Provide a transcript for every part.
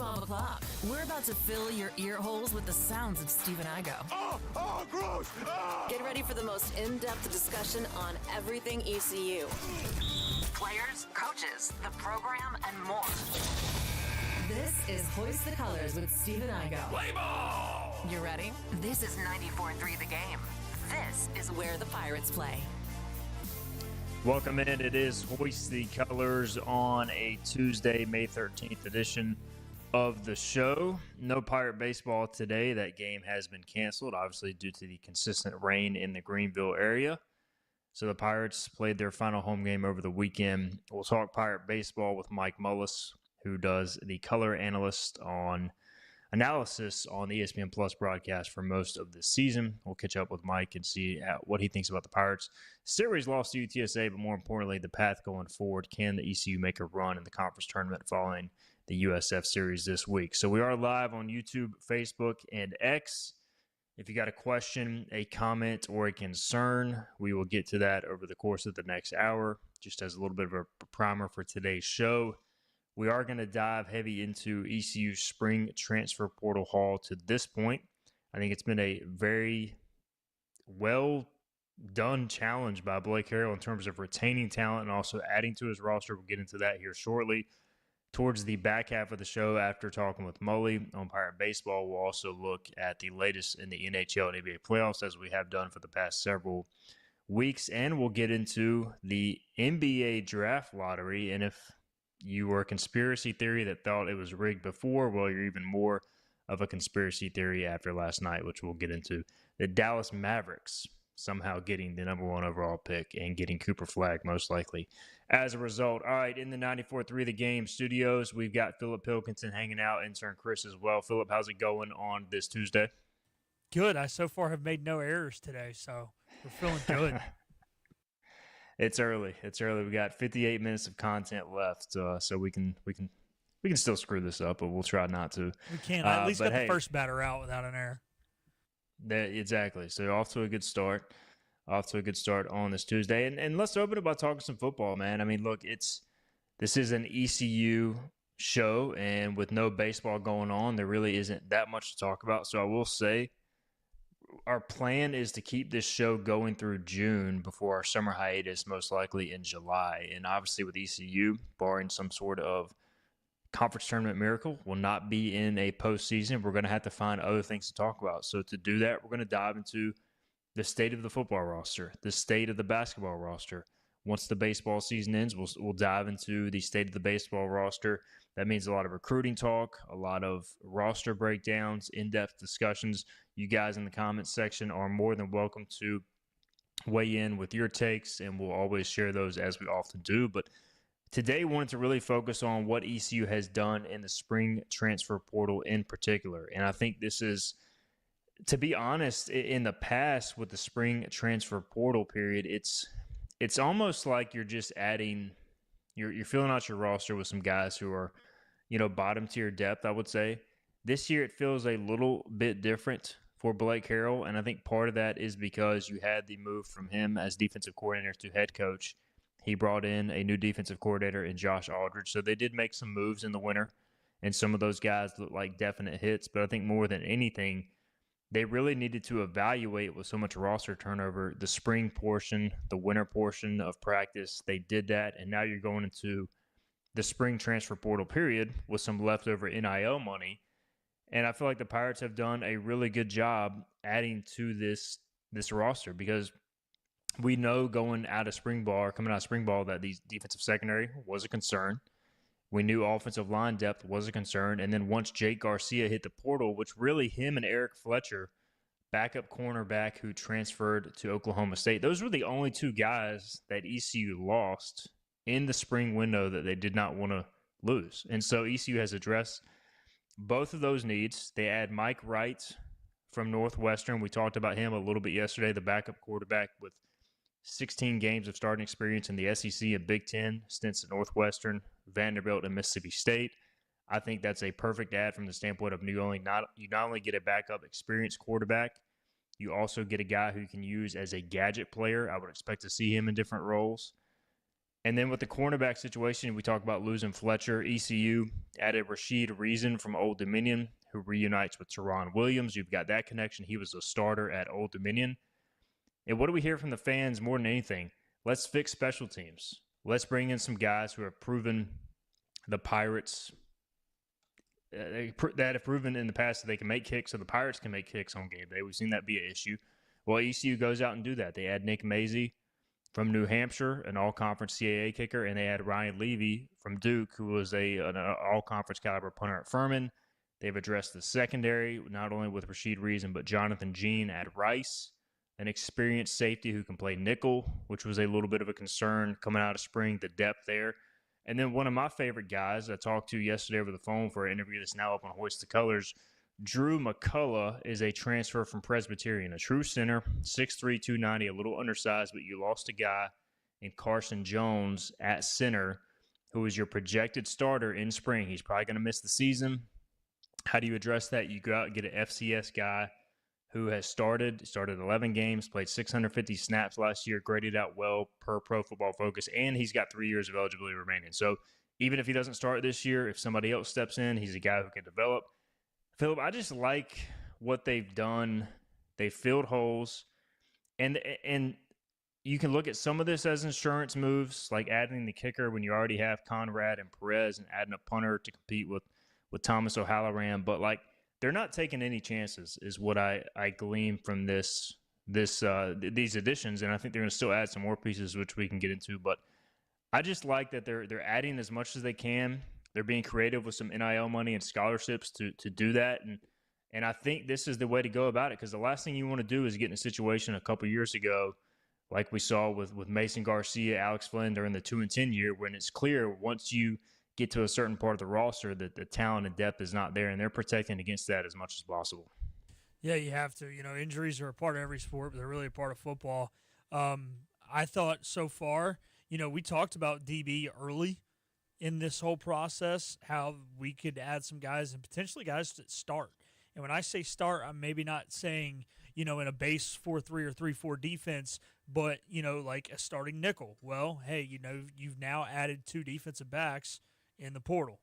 12 o'clock. We're about to fill your ear holes with the sounds of Steve and Igo. Oh, gross! Get ready for the most in-depth discussion on everything ECU. Players, coaches, the program, and more. This is Hoist the Colors with Steve and Igo. Play ball! You ready? This is 94.3 The Game. This is where the Pirates play. Welcome in. It is Hoist the Colors on a Tuesday, May 13th edition of the show. No Pirate baseball today. That game has been canceled, obviously due to the consistent rain in the Greenville area. So the Pirates played their final home game over the weekend. We'll talk Pirate baseball with Mike Mullis, who does the color analysis on the ESPN Plus broadcast for most of the season. We'll catch up with Mike and see what he thinks about the Pirates. Series lost to UTSA, but more importantly, the path going forward. Can the ECU make a run in the conference tournament following the USF series this week? So we are live on YouTube, Facebook, and X. If you got a question, a comment, or a concern, we will get to that over the course of the next hour. Just as a little bit of a primer for today's show, we are going to dive heavy into ECU's spring transfer portal haul to this point. I think it's been a very well done challenge by Blake Harrell in terms of retaining talent and also adding to his roster. We'll get into that here shortly. Towards the back half of the show, after talking with Mullis on Pirate Baseball, we'll also look at the latest in the NHL and NBA playoffs, as we have done for the past several weeks. And we'll get into the NBA draft lottery. And if you were a conspiracy theory that thought it was rigged before, well, you're even more of a conspiracy theory after last night, which we'll get into. The Dallas Mavericks somehow getting the number one overall pick and getting Cooper Flagg most likely as a result. All right, in the 94.3 The Game studios, we've got Philip Pilkington hanging out, intern Chris as well. Philip, how's it going on this Tuesday? Good. I so far have made no errors today, so we're feeling good. It's early. We got 58 minutes of content left, so we can still screw this up, but we'll try not to. We can. At least got the first batter out without an error. Exactly. So off to a good start. On this Tuesday. And let's open it by talking some football, man. I mean, look, this is an ECU show, and with no baseball going on, there really isn't that much to talk about. So I will say our plan is to keep this show going through June before our summer hiatus, most likely in July. And obviously with ECU, barring some sort of conference tournament miracle, will not be in a postseason. We're going to have to find other things to talk about. So to do that, we're going to dive into the state of the football roster, the state of the basketball roster. Once the baseball season ends, we'll dive into the state of the baseball roster. That means a lot of recruiting talk, a lot of roster breakdowns, in-depth discussions. You guys in the comments section are more than welcome to weigh in with your takes, and we'll always share those as we often do. But today, we wanted to really focus on what ECU has done in the spring transfer portal in particular. And I think this is, to be honest, in the past with the spring transfer portal period, it's almost like you're just adding, you're filling out your roster with some guys who are, bottom tier depth, I would say. This year, it feels a little bit different for Blake Harrell, and I think part of that is because you had the move from him as defensive coordinator to head coach. He brought in a new defensive coordinator in Josh Aldridge, so they did make some moves in the winter, and some of those guys look like definite hits, but I think more than anything, they really needed to evaluate with so much roster turnover, the spring portion, the winter portion of practice. They did that, and now you're going into the spring transfer portal period with some leftover NIL money. And I feel like the Pirates have done a really good job adding to this roster, because we know coming out of spring ball, that the defensive secondary was a concern. We knew offensive line depth was a concern. And then once Jake Garcia hit the portal, which really him and Eric Fletcher, backup cornerback who transferred to Oklahoma State, those were the only two guys that ECU lost in the spring window that they did not want to lose. And so ECU has addressed both of those needs. They add Mike Wright from Northwestern. We talked about him a little bit yesterday, the backup quarterback with 16 games of starting experience in the SEC and Big Ten, stints at Northwestern, Vanderbilt, and Mississippi State. I think that's a perfect add from the standpoint of you not only get a backup experienced quarterback, you also get a guy who you can use as a gadget player. I would expect to see him in different roles. And then with the cornerback situation, we talk about losing Fletcher. ECU added Rashid Reason from Old Dominion, who reunites with Teron Williams. You've got that connection. He was a starter at Old Dominion. And what do we hear from the fans more than anything? Let's fix special teams. Let's bring in some guys who have proven the Pirates that have proven in the past that they can make kicks, so the Pirates can make kicks on game day. We've seen that be an issue. Well, ECU goes out and do that. They add Nick Mazie from New Hampshire, an all-conference CAA kicker, and they add Ryan Levy from Duke, who was an all-conference caliber punter at Furman. They've addressed the secondary, not only with Rashid Reason, but Jonathan Jean at Rice, an experienced safety who can play nickel, which was a little bit of a concern coming out of spring, the depth there. And then one of my favorite guys I talked to yesterday over the phone for an interview that's now up on Hoist the Colors, Drew McCullough, is a transfer from Presbyterian, a true center, 6'3", 290, a little undersized, but you lost a guy in Carson Jones at center who is your projected starter in spring. He's probably going to miss the season. How do you address that? You go out and get an FCS guy who has started 11 games, played 650 snaps last year, graded out well per Pro Football Focus, and he's got 3 years of eligibility remaining. So even if he doesn't start this year, if somebody else steps in, he's a guy who can develop. Philip, I just like what they've done. They filled holes, and you can look at some of this as insurance moves, like adding the kicker when you already have Conrad and Perez, and adding a punter to compete with Thomas O'Halloran. But like, they're not taking any chances, is what I glean from these additions, and I think they're going to still add some more pieces, which we can get into. But I just like that they're adding as much as they can. They're being creative with some NIL money and scholarships to do that, and I think this is the way to go about it, because the last thing you want to do is get in a situation a couple years ago, like we saw with Mason Garcia, Alex Flynn during the 2-10 year, when it's clear once you get to a certain part of the roster that the talent and depth is not there, and they're protecting against that as much as possible. Yeah, you have to. You know, injuries are a part of every sport, but they're really a part of football. I thought so far, you know, we talked about DB early in this whole process, how we could add some guys and potentially guys that start. And when I say start, I'm maybe not saying, you know, in a base 4-3 or 3-4 defense, but, you know, like a starting nickel. Well, hey, you know, you've now added 2 defensive backs in the portal.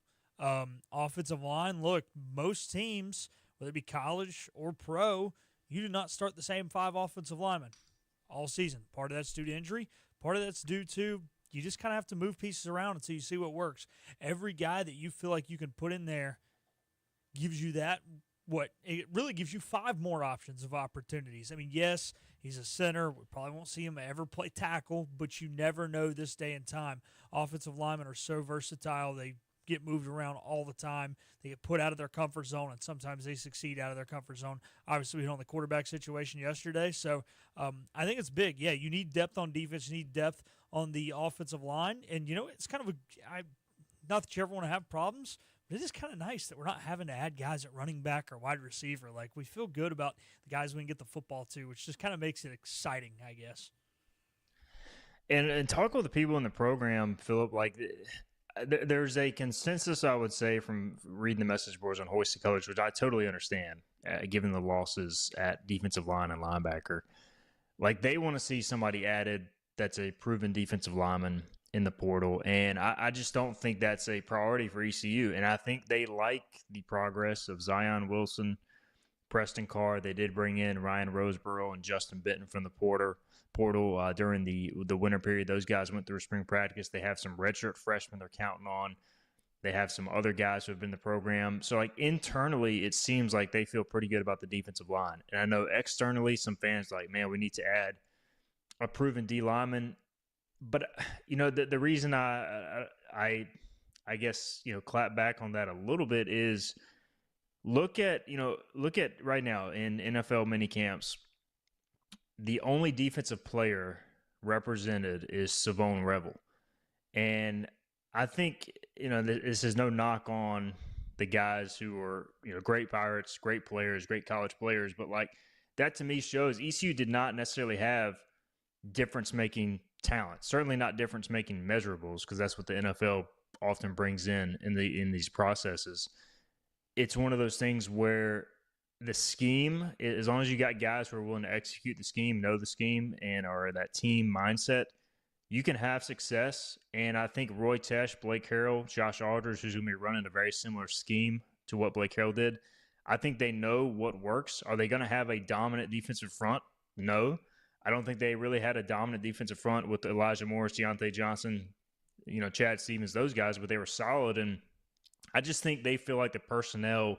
Offensive line, look, most teams, whether it be college or pro, you do not start the same 5 offensive linemen all season. Part of that's due to injury. Part of that's due to you just kind of have to move pieces around until you see what works. Every guy that you feel like you can put in there gives you that. It really gives you 5 more options of opportunities. I mean, yes, he's a center. We probably won't see him ever play tackle, but you never know this day and time. Offensive linemen are so versatile. They get moved around all the time. They get put out of their comfort zone, and sometimes they succeed out of their comfort zone. Obviously, we know the quarterback situation yesterday, so I think it's big. Yeah, you need depth on defense. You need depth on the offensive line, and, you know, it's kind of not that you ever want to have problems, but it is kind of nice that we're not having to add guys at running back or wide receiver. Like, we feel good about the guys we can get the football to, which just kind of makes it exciting, I guess. And talk with the people in the program, Philip, like there's a consensus, I would say, from reading the message boards on Hoist the Colors, which I totally understand, given the losses at defensive line and linebacker. Like, they want to see somebody added that's a proven defensive lineman in the portal, and I just don't think that's a priority for ECU. And I think they like the progress of Zion Wilson, Preston Carr. They did bring in Ryan Roseborough and Justin Benton from the portal during the winter period. Those guys went through spring practice. They have some redshirt freshmen they're counting on. They have some other guys who have been in the program. So, like, internally, it seems like they feel pretty good about the defensive line. And I know externally, some fans are like, man, we need to add a proven D lineman. But, you know, the reason I guess, you know, clap back on that a little bit is look at right now in NFL minicamps, the only defensive player represented is Savone Revel. And I think, you know, this is no knock on the guys who are, you know, great Pirates, great players, great college players. But, like, that to me shows ECU did not necessarily have difference-making talent. Certainly not difference-making measurables, because that's what the NFL often brings in these processes. It's one of those things where the scheme, as long as you got guys who are willing to execute the scheme, know the scheme, and are that team mindset, you can have success. And I think Roy Tesh, Blake Harrell, Josh Alders, who's going to be running a very similar scheme to what Blake Harrell did, I think they know what works. Are they going to have a dominant defensive front? No. I don't think they really had a dominant defensive front with Elijah Morris, Deontay Johnson, Chad Stevens, those guys, but they were solid. And I just think they feel like the personnel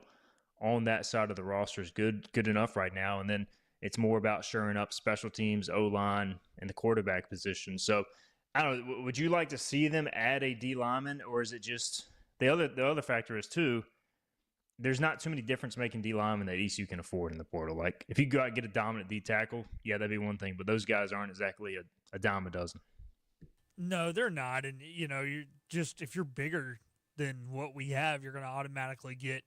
on that side of the roster is good enough right now. And then it's more about shoring up special teams, O-line, and the quarterback position. So, I don't know, would you like to see them add a D lineman, or is it just the other factor is too, there's not too many difference-making D linemen that ECU can afford in the portal. Like, if you go out and get a dominant D tackle, yeah, that'd be one thing, but those guys aren't exactly a dime a dozen. No, they're not. And, you're just, if you're bigger than what we have, you're going to automatically get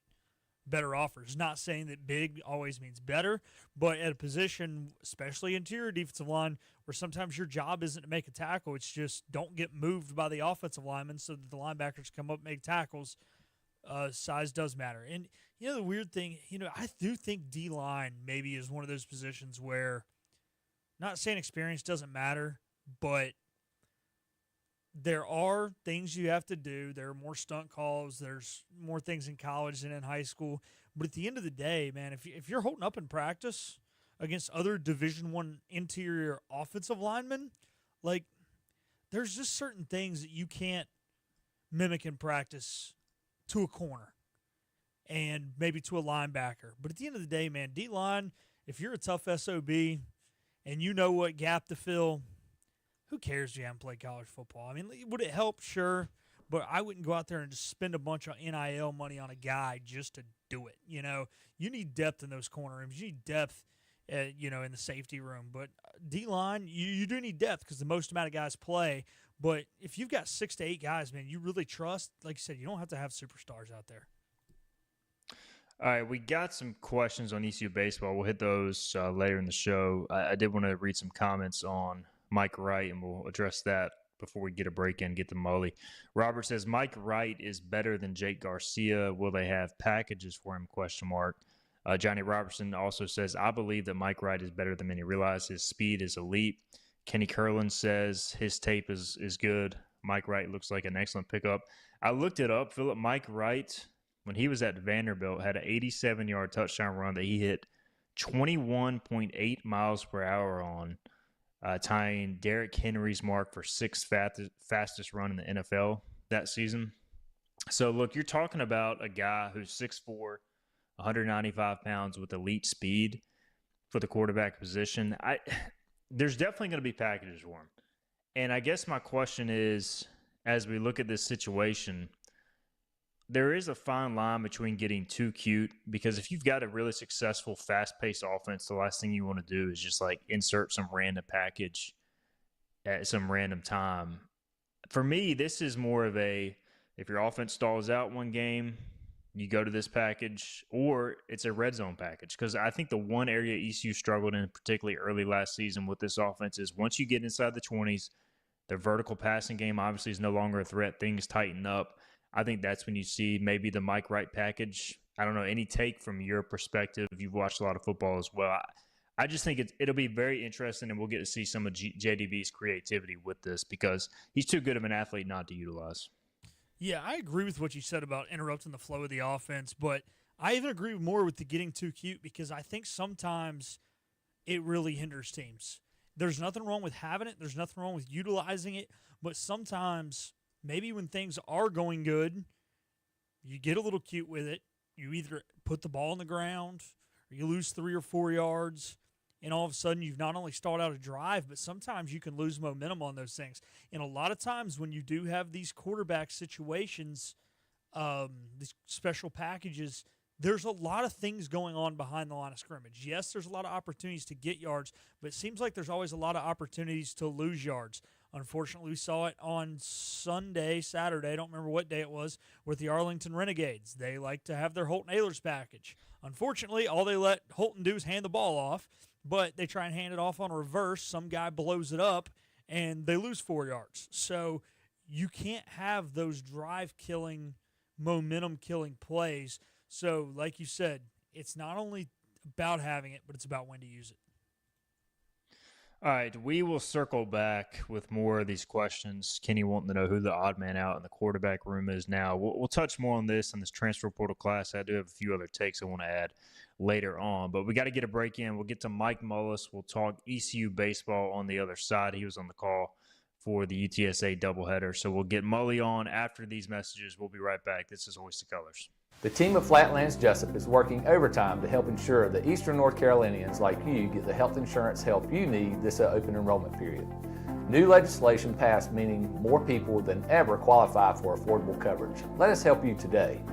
better offers. Not saying that big always means better, but at a position, especially interior defensive line, where sometimes your job isn't to make a tackle, it's just don't get moved by the offensive linemen so that the linebackers come up and make tackles. Size does matter. And, the weird thing, I do think D-line maybe is one of those positions where, not saying experience doesn't matter, but there are things you have to do. There are more stunt calls. There's more things in college than in high school. But at the end of the day, man, if you're holding up in practice against other Division I interior offensive linemen, like, there's just certain things that you can't mimic in practice to a corner and maybe to a linebacker. But at the end of the day, man, D-line, if you're a tough SOB and you know what gap to fill, who cares if you haven't played college football? I mean, would it help? Sure. But I wouldn't go out there and just spend a bunch of NIL money on a guy just to do it. You need depth in those corner rooms. You need depth, in the safety room. But D-line, you do need depth because the most amount of guys play. But if you've got 6 to 8 guys, man, you really trust, like you said, you don't have to have superstars out there. All right, we got some questions on ECU baseball. We'll hit those later in the show. I did want to read some comments on Mike Wright, and we'll address that before we get a break in, get to Mully. Robert says, Mike Wright is better than Jake Garcia. Will they have packages for him? ? Johnny Robertson also says, I believe that Mike Wright is better than many realize. His speed is elite. Kenny Curlin says his tape is good. Mike Wright looks like an excellent pickup. I looked it up. Philip, Mike Wright, when he was at Vanderbilt, had an 87-yard touchdown run that he hit 21.8 miles per hour on, tying Derrick Henry's mark for sixth fastest run in the NFL that season. So, look, you're talking about a guy who's 6'4", 195 pounds with elite speed for the quarterback position. There's definitely going to be packages for him. And I guess my question is, as we look at this situation, there is a fine line between getting too cute, because if you've got a really successful, fast-paced offense, the last thing you want to do is just like insert some random package at some random time. For me, this is more of a, if your offense stalls out one game, you go to this package, or it's a red zone package. Because I think the one area ECU struggled in, particularly early last season with this offense, is once you get inside the 20s, their vertical passing game obviously is no longer a threat. Things tighten up. I think that's when you see maybe the Mike Wright package. I don't know, any take from your perspective? You've watched a lot of football as well. I just think it'll be very interesting, and we'll get to see some of JDB's creativity with this, because he's too good of an athlete not to utilize. Yeah, I agree with what you said about interrupting the flow of the offense, but I even agree more with the getting too cute, because I think sometimes it really hinders teams. There's nothing wrong with having it. There's nothing wrong with utilizing it, but sometimes maybe when things are going good, you get a little cute with it. You either put the ball on the ground or you lose 3 or 4 yards, and all of a sudden you've not only stalled out a drive, but sometimes you can lose momentum on those things. And a lot of times when you do have these quarterback situations, these special packages, there's a lot of things going on behind the line of scrimmage. Yes, there's a lot of opportunities to get yards, but it seems like there's always a lot of opportunities to lose yards. Unfortunately, we saw it on Saturday, I don't remember what day it was, with the Arlington Renegades. They like to have their Holton Ahlers package. Unfortunately, all they let Holton do is hand the ball off, but they try and hand it off on a reverse. Some guy blows it up, and they lose 4 yards. So you can't have those drive-killing, momentum-killing plays. So, like you said, it's not only about having it, but it's about when to use it. All right, we will circle back with more of these questions. Kenny wanting to know who the odd man out in the quarterback room is now. We'll touch more on this transfer portal class. I do have a few other takes I want to add later on, but we got to get a break in. We'll get to Mike Mullis. We'll talk ECU baseball on the other side. He was on the call for the UTSA doubleheader, so we'll get Mully on after these messages. We'll be right back. This is Hoist the Colors. The team of Flatlands Jessup is working overtime to help ensure that Eastern North Carolinians like you get the health insurance help you need this open enrollment period. New legislation passed meaning more people than ever qualify for affordable coverage. Let us help you today.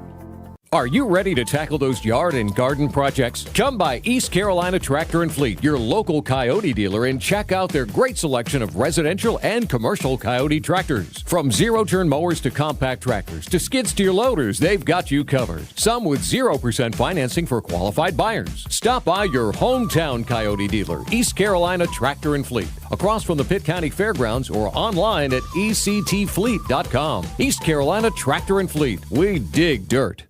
Are you ready to tackle those yard and garden projects? Come by East Carolina Tractor and Fleet, your local Coyote dealer, and check out their great selection of residential and commercial Coyote tractors. From zero-turn mowers to compact tractors to skid-steer loaders, they've got you covered. Some with 0% financing for qualified buyers. Stop by your hometown Coyote dealer, East Carolina Tractor and Fleet, across from the Pitt County Fairgrounds or online at ectfleet.com. East Carolina Tractor and Fleet. We dig dirt.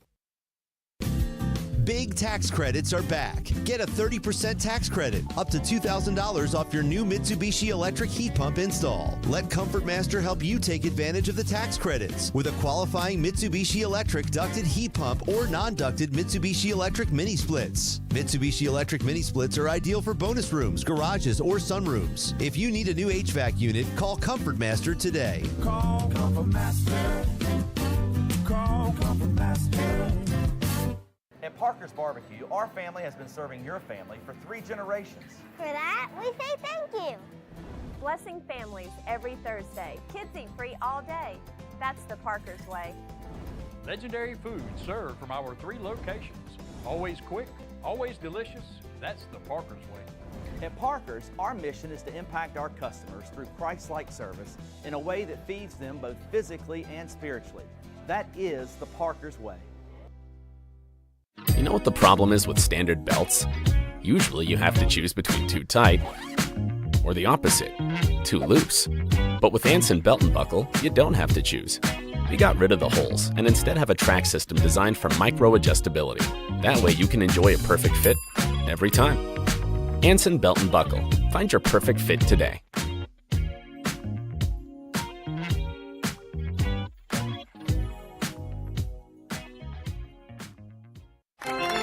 Big tax credits are back. Get a 30% tax credit, up to $2,000 off your new Mitsubishi electric heat pump install. Let Comfort Master help you take advantage of the tax credits with a qualifying Mitsubishi electric ducted heat pump or non-ducted Mitsubishi electric mini splits. Mitsubishi electric mini splits are ideal for bonus rooms, garages, or sunrooms. If you need a new HVAC unit, call Comfort Master today. Call Comfort Master. Call Comfort Master. At Parker's Barbecue, our family has been serving your family for 3 generations. For that, we say thank you. Blessing families every Thursday. Kids eat free all day. That's the Parker's way. Legendary food served from our 3 locations. Always quick, always delicious. That's the Parker's way. At Parker's, our mission is to impact our customers through Christ-like service in a way that feeds them both physically and spiritually. That is the Parker's way. You know what the problem is with standard belts? Usually you have to choose between too tight or the opposite, too loose. But with Anson Belt and Buckle, you don't have to choose. We got rid of the holes and instead have a track system designed for micro adjustability. That way you can enjoy a perfect fit every time. Anson Belt and Buckle. Find your perfect fit today.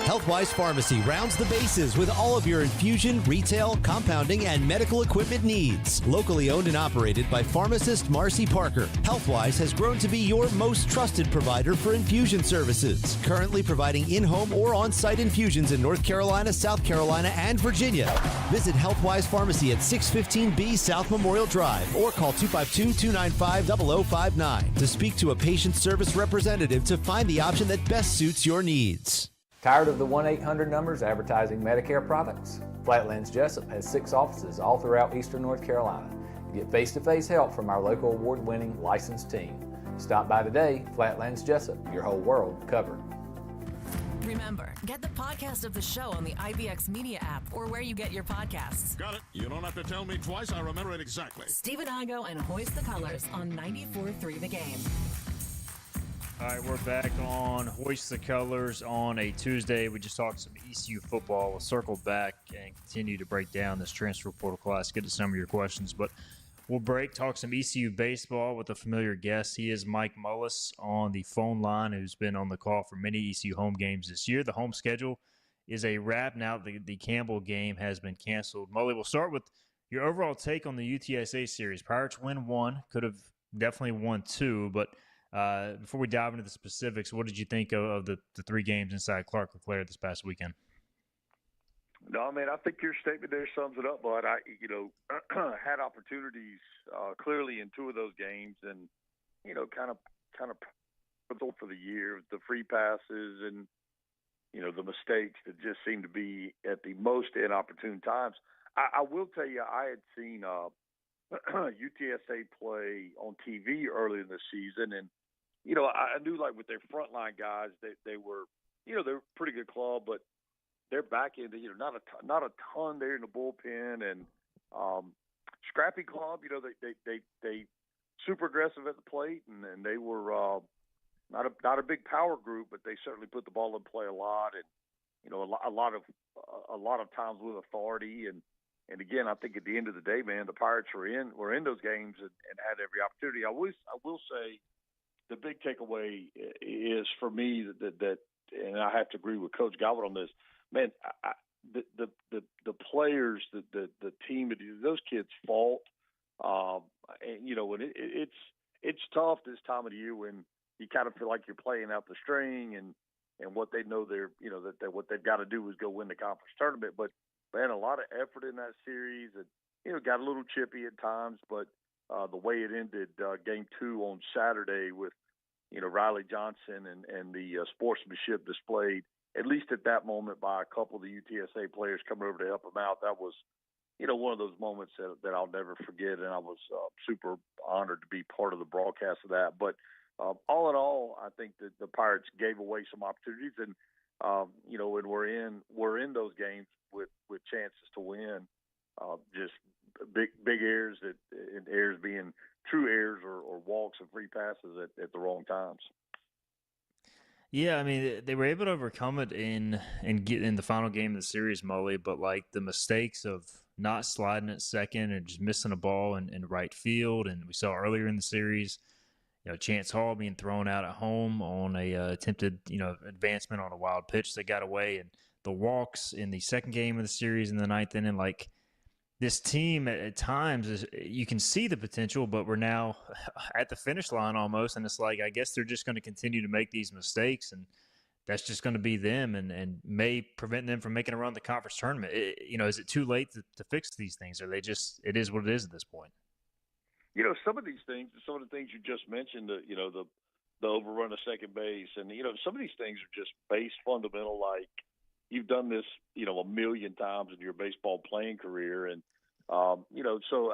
Healthwise Pharmacy rounds the bases with all of your infusion, retail, compounding, and medical equipment needs. Locally owned and operated by pharmacist Marcy Parker, Healthwise has grown to be your most trusted provider for infusion services. Currently providing in-home or on-site infusions in North Carolina, South Carolina, and Virginia. Visit Healthwise Pharmacy at 615B South Memorial Drive or call 252-295-0059 to speak to a patient service representative to find the option that best suits your needs. Tired of the 1-800 numbers advertising Medicare products? Flatlands Jessup has 6 offices all throughout Eastern North Carolina. Get face-to-face help from our local award-winning licensed team. Stop by today. Flatlands Jessup, your whole world covered. Remember, get the podcast of the show on the IBX Media app or where you get your podcasts. Got it. You don't have to tell me twice. I remember it exactly. Stephen Igo and Hoist the Colors on 94.3 The Game. All right, we're back on Hoist the Colors on a Tuesday. We just talked some ECU football. We'll circle back and continue to break down this transfer portal class, get to some of your questions. But we'll talk some ECU baseball with a familiar guest. He is Mike Mullis on the phone line, who's been on the call for many ECU home games this year. The home schedule is a wrap now. The Campbell game has been canceled. Mully, we'll start with your overall take on the UTSA series. Pirates win 1, could have definitely won 2, but before we dive into the specifics, what did you think of the 3 games inside Clark LeClaire this past weekend? No, man, I think your statement there sums it up, bud. I had opportunities clearly in 2 of those games, and kind of for the year, the free passes and the mistakes that just seemed to be at the most inopportune times. I will tell you, I had seen UTSA play on TV early in the season, and I knew, like, with their frontline guys, they were, they're a pretty good club, but their back end, not a ton there in the bullpen, and scrappy club. They super aggressive at the plate, and they were not a big power group, but they certainly put the ball in play a lot, and a lot of times with authority, and And again, I think at the end of the day, man, the Pirates were in those games and had every opportunity. I will say the big takeaway is for me that and I have to agree with Coach Galvin on this, man. The players, the team, those kids fought, and and it's tough this time of the year when you kind of feel like you're playing out the string and what they know that what they've got to do is go win the conference tournament. But man, a lot of effort in that series, and got a little chippy at times, but the way it ended, game 2 on Saturday with Riley Johnson and the sportsmanship displayed, at least at that moment, by a couple of the UTSA players coming over to help him out. That was, one of those moments that I'll never forget, and I was super honored to be part of the broadcast of that. But all in all, I think that the Pirates gave away some opportunities, and and we're in those games with chances to win. Just big errors, and errors being true errors or walks and free passes at the wrong times. Yeah, I mean, they were able to overcome it and get in the final game of the series, Mully, but like the mistakes of not sliding at second and just missing a ball in right field, and we saw earlier in the series, Chance Hall being thrown out at home on a attempted, advancement on a wild pitch that got away, and the walks in the second game of the series in the ninth inning. Like, this team at times you can see the potential, but we're now at the finish line almost, and it's like, I guess they're just going to continue to make these mistakes, and that's just going to be them, and may prevent them from making a run the conference tournament. Is it too late to fix these things, or it is what it is at this point? Some of these things, some of the things you just mentioned, the overrun of second base, and some of these things are just base fundamental. Like, you've done this, a million times in your baseball playing career, and so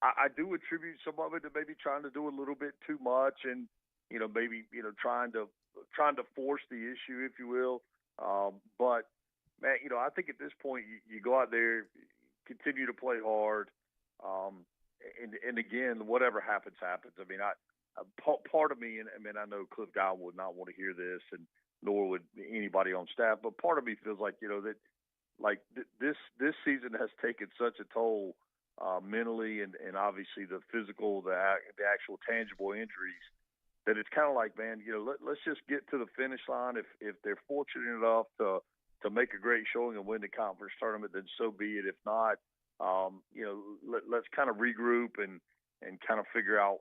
I do attribute some of it to maybe trying to do a little bit too much, and maybe trying to force the issue, if you will. But man, I think at this point you go out there, continue to play hard. And again, whatever happens. I mean, part of me, and I know Cliff Guy would not want to hear this, and nor would anybody on staff, but part of me feels like this season has taken such a toll mentally, and obviously the physical, the actual tangible injuries, that it's kind of like, man, let's just get to the finish line. If they're fortunate enough to make a great showing and win the conference tournament, then so be it. If not, let's kind of regroup and kind of figure out,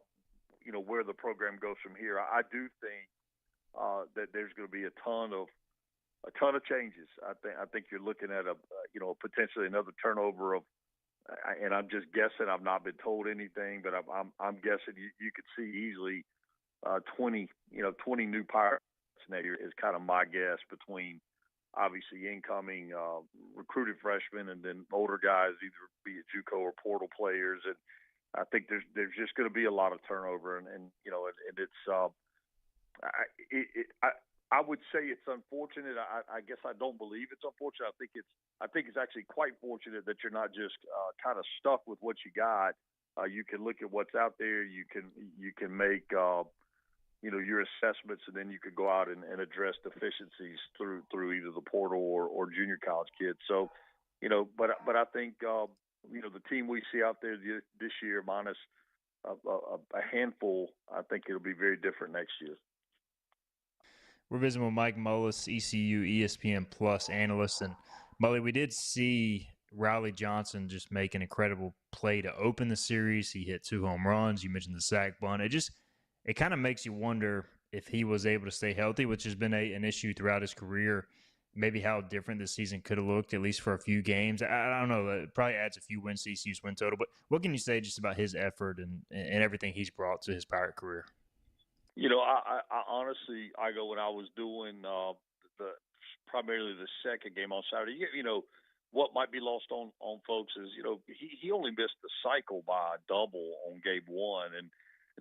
where the program goes from here. I do think that there's going to be a ton of changes. I think you're looking at potentially another turnover of, and I'm just guessing. I've not been told anything, but I'm guessing you could see easily 20 new Pirates next year is kind of my guess, between obviously incoming recruited freshmen and then older guys, either be it JUCO or portal players. And I think there's just going to be a lot of turnover, and it's I would say it's unfortunate. I guess I don't believe it's unfortunate. I think it's actually quite fortunate that you're not just kind of stuck with what you got. You can look at what's out there. You can make your assessments, and then you could go out and address deficiencies through either the portal or junior college kids. So, but I think the team we see out there this year, minus a handful, I think it'll be very different next year. We're visiting with Mike Mullis, ECU ESPN Plus analyst. And, Mully, we did see Riley Johnson just make an incredible play to open the series. He hit 2 home runs. You mentioned the sac bunt. It kind of makes you wonder if he was able to stay healthy, which has been an issue throughout his career, maybe how different this season could have looked, at least for a few games. I don't know. It probably adds a few wins to ECU's win total. But what can you say just about his effort and everything he's brought to his Pirate career? I honestly, when I was doing primarily the second game on Saturday, what might be lost on folks is, he only missed the cycle by a double on game 1, and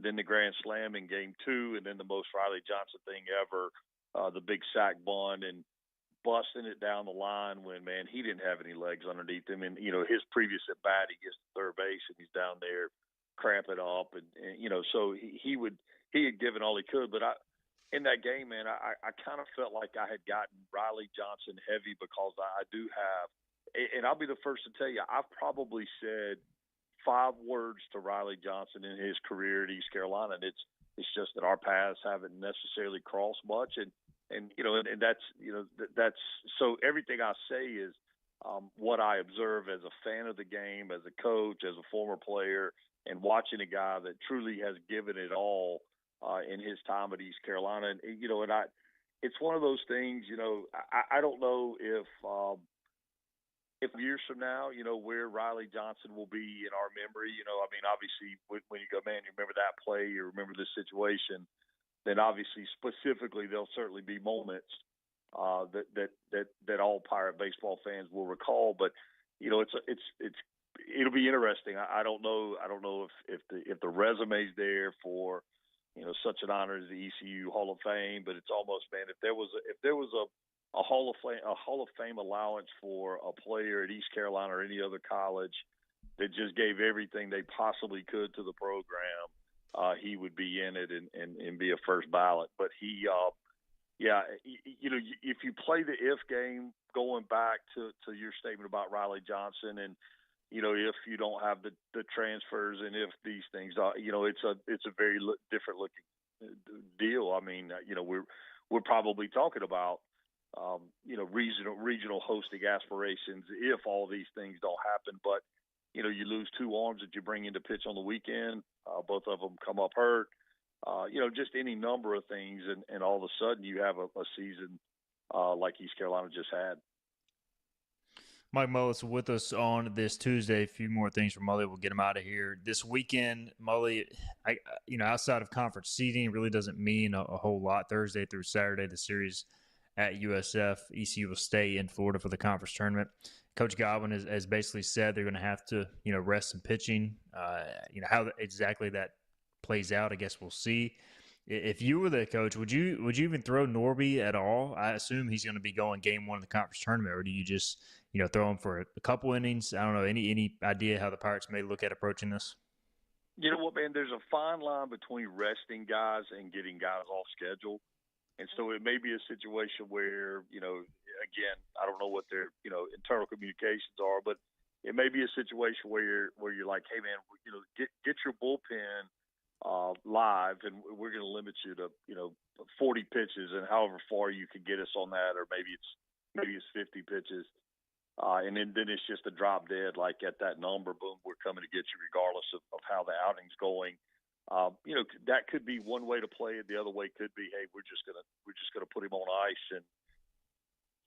then the grand slam in game 2, and then the most Riley Johnson thing ever, the big sac bunt, and busting it down the line when, man, he didn't have any legs underneath him. And, his previous at bat, he gets to third base and he's down there cramping up, and so he had given all he could. But in that game, man, I kind of felt like I had gotten Riley Johnson heavy, because I do have and I'll be the first to tell you, I've probably said 5 words to Riley Johnson in his career at East Carolina, and it's just that our paths haven't necessarily crossed much, and that's so everything I say is what I observe as a fan of the game, as a coach, as a former player, and watching a guy that truly has given it all in his time at East Carolina, and it's one of those things. I don't know if years from now, where Riley Johnson will be in our memory. I mean, obviously, when you go, man, you remember that play, you remember this situation, then obviously, specifically, there'll certainly be moments that all Pirate baseball fans will recall. But it'll be interesting. I don't know if the resume's there for such an honor as the ECU Hall of Fame, but it's almost, man, if there was a Hall of Fame allowance for a player at East Carolina or any other college that just gave everything they possibly could to the program, he would be in it and be a first ballot. But he, if you play the if game, going back to your statement about Riley Johnson, and if you don't have the transfers, and if these things are, it's a very different looking deal. I mean, we're probably talking about regional hosting aspirations if all these things don't happen. But you lose 2 arms that you bring in to pitch on the weekend. Both of them come up hurt. Just any number of things, and all of a sudden you have a season like East Carolina just had. Mike Mullis with us on this Tuesday. A few more things from Mully. We'll get him out of here. This weekend, Mully, outside of conference seeding, really doesn't mean a whole lot. Thursday through Saturday, the series at USF. ECU will stay in Florida for the conference tournament. Coach Godwin has basically said they're going to have to, rest some pitching. How exactly that plays out, I guess we'll see. If you were the coach, would you even throw Norby at all? I assume he's going to be going game 1 of the conference tournament, or do you just, throw him for a couple innings? I don't know. Any idea how the Pirates may look at approaching this? You know what, man? There's a fine line between resting guys and getting guys off schedule. And so it may be a situation where, again, I don't know what their, internal communications are, but it may be a situation where you're like, hey, man, get your bullpen live, and we're going to limit you to, 40 pitches, and however far you can get us on that, or maybe it's 50 pitches. And then it's just a drop dead, like at that number, boom, we're coming to get you regardless of how the outing's going. That could be one way to play it. The other way could be, hey, we're just gonna put him on ice, and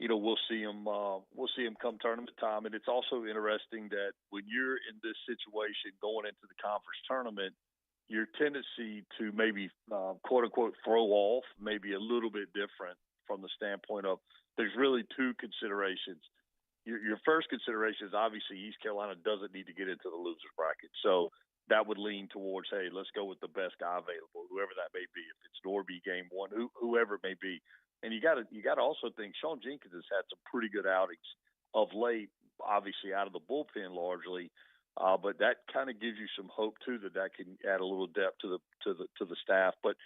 we'll see him come tournament time. And it's also interesting that when you're in this situation going into the conference tournament, your tendency to maybe quote unquote throw off maybe a little bit different from the standpoint of there's really 2 considerations. Your first consideration is obviously East Carolina doesn't need to get into the loser's bracket, so that would lean towards, hey, let's go with the best guy available, whoever that may be. If it's Norby game 1, whoever it may be. And you got to also think Sean Jenkins has had some pretty good outings of late, obviously out of the bullpen largely, but that kind of gives you some hope too that can add a little depth to the staff. But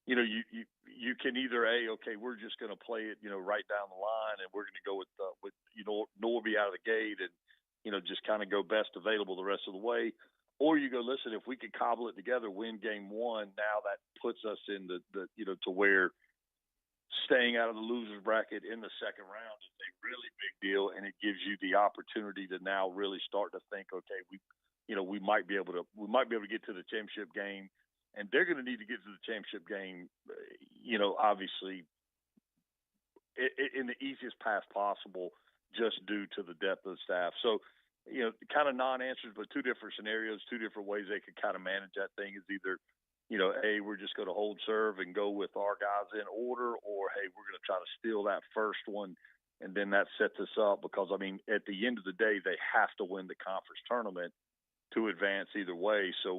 you can either okay, we're just going to play it right down the line, and we're going to go with Norby out of the gate, and just kind of go best available the rest of the way. Or you go, listen, if we could cobble it together, win game 1, now that puts us in the to where staying out of the loser's bracket in the second round is a really big deal, and it gives you the opportunity to now really start to think, okay, we might be able to get to the championship game, and they're going to need to get to the championship game, obviously in the easiest path possible, just due to the depth of the staff. So, kind of non-answers, but 2 different scenarios, 2 different ways they could kind of manage that thing is either, hey, we're just going to hold serve and go with our guys in order, or, hey, we're going to try to steal that first one, and then that sets us up because, I mean, at the end of the day, they have to win the conference tournament to advance either way. So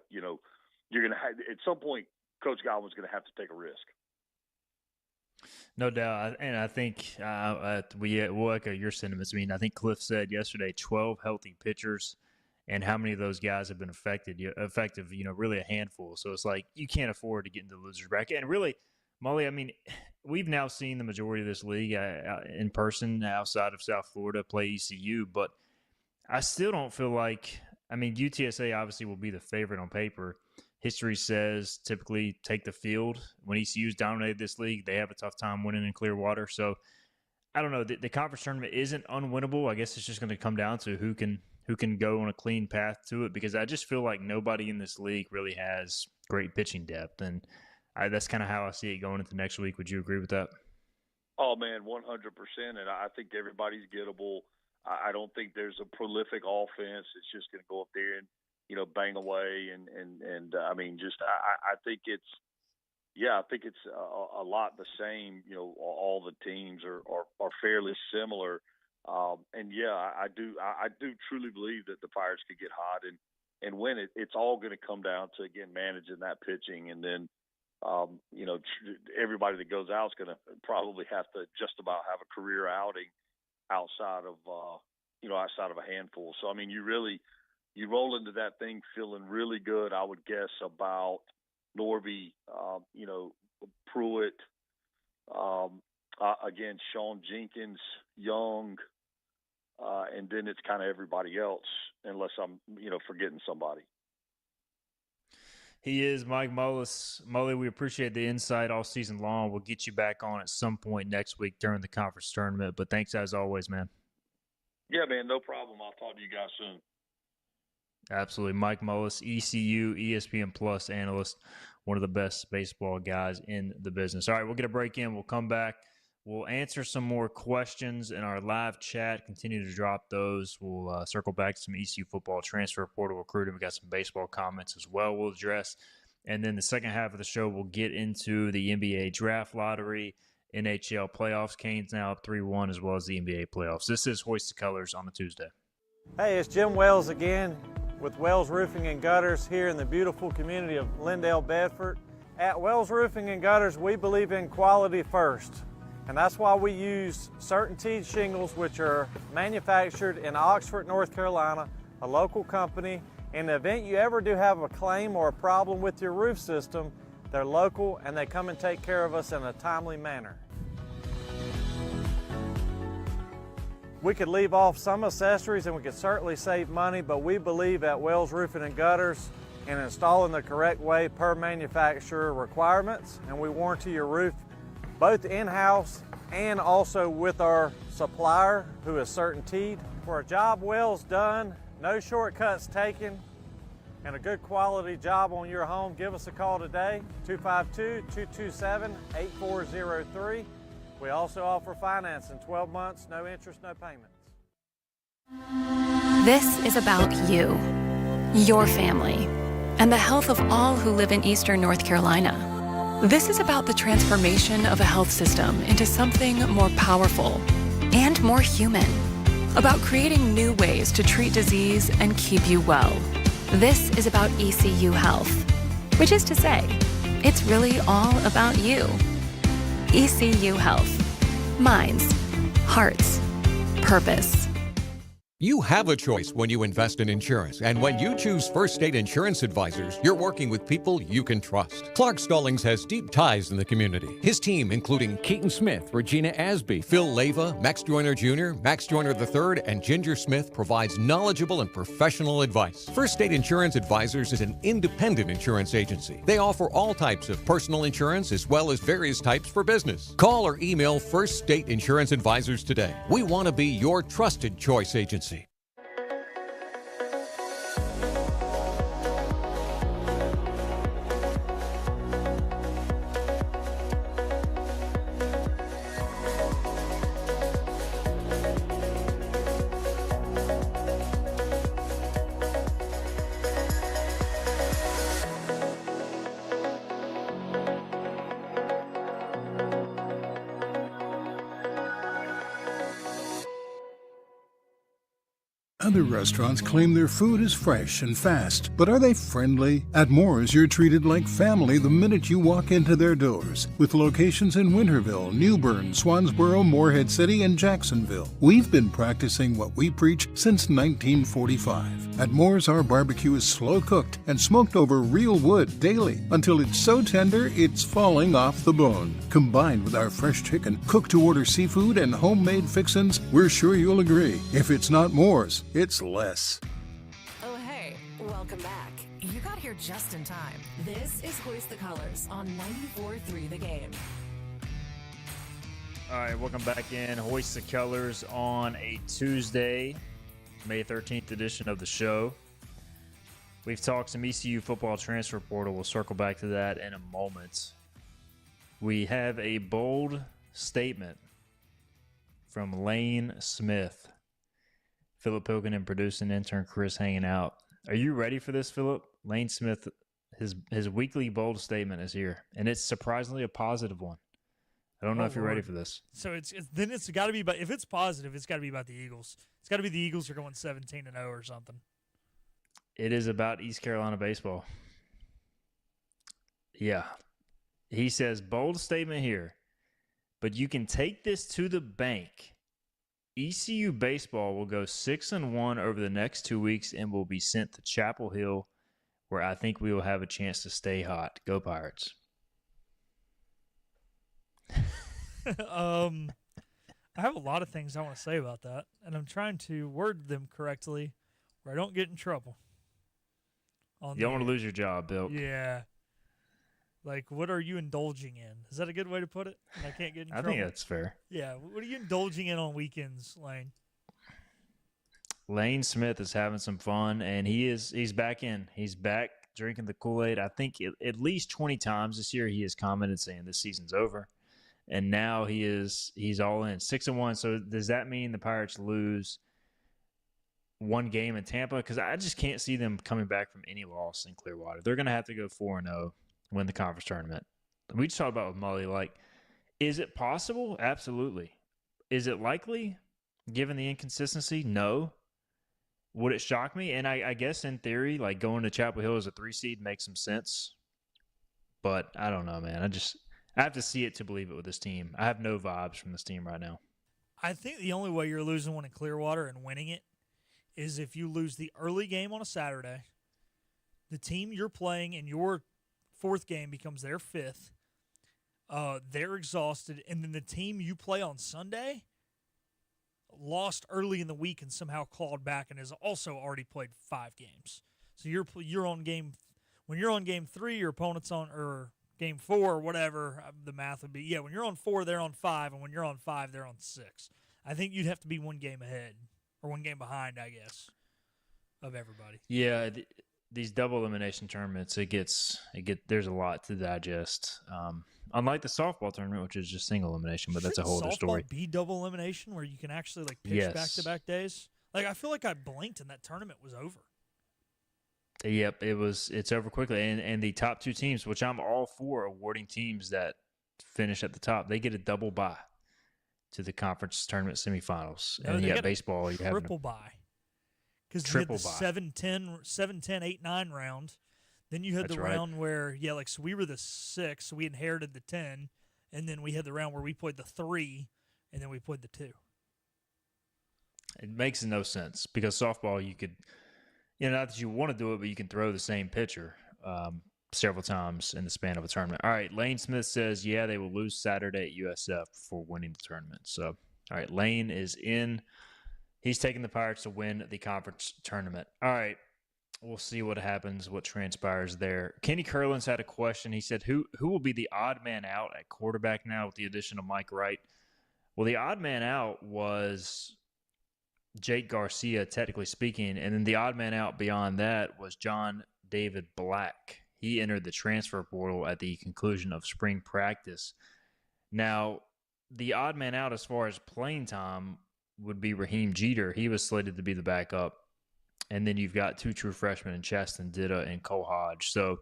you're going to have – at some point, Coach Godwin's going to have to take a risk. No doubt, and I think we'll echo your sentiments. I mean, I think Cliff said yesterday 12 healthy pitchers, and how many of those guys have been effective, really a handful. So it's like you can't afford to get into the loser's bracket. And really, Mully, I mean, we've now seen the majority of this league in person outside of South Florida play ECU, but I still don't feel like, I mean, UTSA obviously will be the favorite on paper. History says typically take the field. When ECU's dominated this league, they have a tough time winning in Clearwater. So I don't know. The conference tournament isn't unwinnable. I guess it's just going to come down to who can go on a clean path to it, because I just feel like nobody in this league really has great pitching depth. And that's kind of how I see it going into next week. Would you agree with that? Oh, man, 100%. And I think everybody's gettable. I don't think there's a prolific offense. It's just going to go up there and, bang away. And I mean, I think it's a lot the same. All the teams are fairly similar. And yeah, I do truly believe that the Pirates could get hot and win it. It's all going to come down to, again, managing that pitching. And then, everybody that goes out is going to probably have to just about have a career outing outside of a handful. So, I mean, you roll into that thing feeling really good, I would guess, about Norby, Pruitt, again, Sean Jenkins, Young, and then it's kind of everybody else, unless I'm, forgetting somebody. He is Mike Mullis. Mully, we appreciate the insight all season long. We'll get you back on at some point next week during the conference tournament, but thanks as always, man. Yeah, man, no problem. I'll talk to you guys soon. Absolutely. Mike Mullis, ECU, ESPN Plus analyst, one of the best baseball guys in the business. All right, we'll get a break in. We'll come back. We'll answer some more questions in our live chat. Continue to drop those. We'll circle back to some ECU football transfer portal recruiting. We got some baseball comments as well we'll address. And then the second half of the show, we'll get into the NBA draft lottery, NHL playoffs. Canes now up 3-1, as well as the NBA playoffs. This is Hoist the Colors on a Tuesday. Hey, it's Jim Wells again with Wells Roofing and Gutters here in the beautiful community of Lindale, Bedford. At Wells Roofing and Gutters, we believe in quality first. And that's why we use CertainTeed shingles, which are manufactured in Oxford, North Carolina, a local company. In the event you ever do have a claim or a problem with your roof system, they're local and they come and take care of us in a timely manner. We could leave off some accessories and we could certainly save money, but we believe at Wells Roofing and Gutters in installing the correct way per manufacturer requirements, and we warranty your roof both in-house and also with our supplier, who is CertainTeed. For a job Wells done, no shortcuts taken, and a good quality job on your home, give us a call today, 252-227-8403. We also offer financing, 12 months, no interest, no payments. This is about you, your family, and the health of all who live in Eastern North Carolina. This is about the transformation of a health system into something more powerful and more human. About creating new ways to treat disease and keep you well. This is about ECU Health, which is to say, it's really all about you. ECU Health. Minds, hearts, purpose. You have a choice when you invest in insurance, and when you choose First State Insurance Advisors, you're working with people you can trust. Clark Stallings has deep ties in the community. His team, including Keaton Smith, Regina Asby, Phil Leyva, Max Joyner Jr., Max Joyner III, and Ginger Smith, provides knowledgeable and professional advice. First State Insurance Advisors is an independent insurance agency. They offer all types of personal insurance as well as various types for business. Call or email First State Insurance Advisors today. We want to be your trusted choice agency. Other restaurants claim their food is fresh and fast, but are they friendly? At Moore's, you're treated like family the minute you walk into their doors. With locations in Winterville, New Bern, Swansboro, Morehead City, and Jacksonville. We've been practicing what we preach since 1945. At Moore's, our barbecue is slow cooked and smoked over real wood daily until it's so tender it's falling off the bone. Combined with our fresh chicken, cooked-to-order seafood, and homemade fixins, we're sure you'll agree. If it's not Moore's, it's less. Oh, hey, welcome back. You got here just in time. This is Hoist the Colors on 94.3 The Game. All right, welcome back in. Hoist the Colors on a Tuesday, May 13th edition of the show. We've talked some ECU football transfer portal. We'll circle back to that in a moment. We have a bold statement from Lane Smith. Philip Pilkin and producer intern Chris hanging out. Are you ready for this, Philip? Lane Smith, his weekly bold statement is here, and it's surprisingly a positive one. I don't know if you're ready for this. So it's got to be about, if it's positive, it's got to be about the Eagles. It's got to be the Eagles are going 17-0 or something. It is about East Carolina baseball. Yeah. He says, bold statement here, but you can take this to the bank. ECU baseball will go 6-1 over the next 2 weeks and will be sent to Chapel Hill, where I think we will have a chance to stay hot. Go Pirates. I have a lot of things I want to say about that, and I'm trying to word them correctly where I don't get in trouble. You don't want to lose your job, Bill. Yeah. Like, what are you indulging in? Is that a good way to put it? And I can't get in trouble. I think that's fair. Yeah. What are you indulging in on weekends, Lane? Lane Smith is having some fun, and he's back in. He's back drinking the Kool-Aid. I think at least 20 times this year he has commented saying this season's over. And now he's all in 6-1. So does that mean the Pirates lose one game in Tampa? Because I just can't see them coming back from any loss in Clearwater. They're going to have to go 4-0, win the conference tournament. We just talked about with Mullis, like, is it possible? Absolutely. Is it likely, given the inconsistency? No. Would it shock me? And I guess in theory, like going to Chapel Hill as a 3 seed makes some sense. But I don't know, man. I have to see it to believe it with this team. I have no vibes from this team right now. I think the only way you're losing one in Clearwater and winning it is if you lose the early game on a Saturday, the team you're playing in your fourth game becomes their fifth, they're exhausted, and then the team you play on Sunday lost early in the week and somehow clawed back and has also already played 5 games. So you're on game – when you're on game 3, your opponent's on – or game 4 or whatever the math would be. Yeah, when you're on 4, they're on 5, and when you're on 5, they're on 6. I think you'd have to be one game ahead or one game behind, I guess, of everybody. Yeah, these double elimination tournaments, there's a lot to digest. Unlike the softball tournament, which is just single elimination, but that's a whole other story. Softball be double elimination where you can actually like pitch back-to-back days? Like, I feel like I blinked and that tournament was over. Yep, it's over quickly. And the top 2 teams, which I'm all for awarding teams that finish at the top, they get a double bye to the conference tournament semifinals. No, and you got baseball, you have triple bye. Because you had the 7-10, 8-9 round. Then you had round where, so we were the 6, so we inherited the 10, and then we had the round where we played the 3, and then we played the 2. It makes no sense because softball, you could, not that you want to do it, but you can throw the same pitcher several times in the span of a tournament. All right, Lane Smith says, they will lose Saturday at USF for winning the tournament. So, all right, Lane is in. He's taking the Pirates to win the conference tournament. All right, we'll see what happens, what transpires there. Kenny Curlin's had a question. He said, who will be the odd man out at quarterback now with the addition of Mike Wright? Well, the odd man out was Jake Garcia, technically speaking, and then the odd man out beyond that was John David Black. He entered the transfer portal at the conclusion of spring practice. Now, the odd man out as far as playing time would be Raheem Jeter. He was slated to be the backup. And then you've got 2 true freshmen in Chaston Ditta and Cole Hodge. So